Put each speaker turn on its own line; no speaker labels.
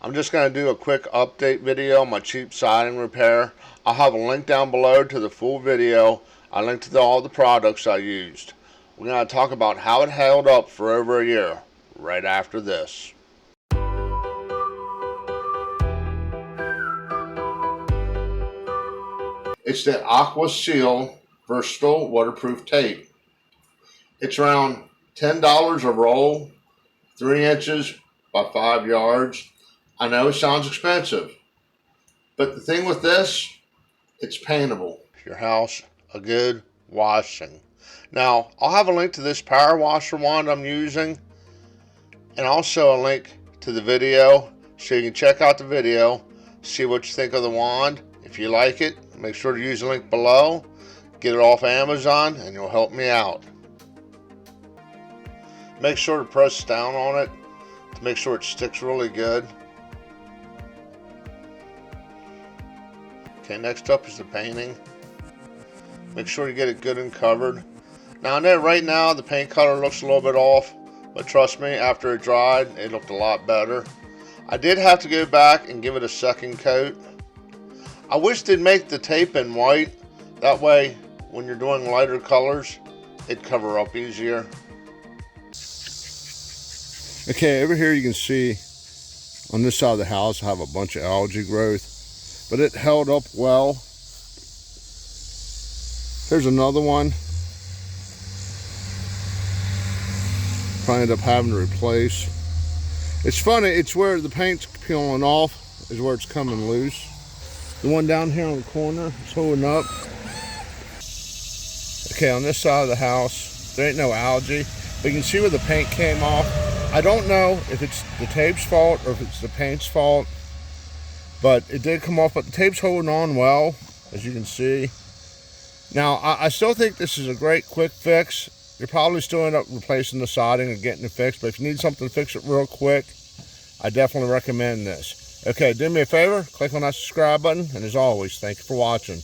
I'm just going to do a quick update video on my cheap siding repair. I'll have a link down below to the full video. I linked to all the products I used. We're going to talk about how it held up for over a year right after this. It's the Aqua Seal Versatile Waterproof Tape. It's around $10 a roll, 3 inches by 5 yards. I know it sounds expensive, but the thing with this, it's paintable. Your house a good washing. Now, I'll have a link to this power washer wand I'm using, and also a link to the video so you can check out the video, see what you think of the wand. If you like it, make sure to use the link below. Get it off Amazon and you'll help me out. Make sure to press down on it to make sure it sticks really good. Okay, next up is the painting. Make sure you get it good and covered. Now, I know right now the paint color looks a little bit off, but trust me, after it dried, it looked a lot better. I did have to go back and give it a second coat. I wish they'd make the tape in white. That way, when you're doing lighter colors, it'd cover up easier. Okay, over here you can see on this side of the house I have a bunch of algae growth, but it held up well. Here's another one. Probably end up having to replace. It's funny, it's where the paint's peeling off is where it's coming loose. The one down here on the corner is holding up. Okay, on this side of the house, there ain't no algae, but you can see where the paint came off. I don't know if it's the tape's fault or if it's the paint's fault, but it did come off, but the tape's holding on well, as you can see. Now, I still think this is a great quick fix. You're probably still end up replacing the siding or getting it fixed, but if you need something to fix it real quick, I definitely recommend this. Okay, do me a favor, click on that subscribe button, and as always, thank you for watching.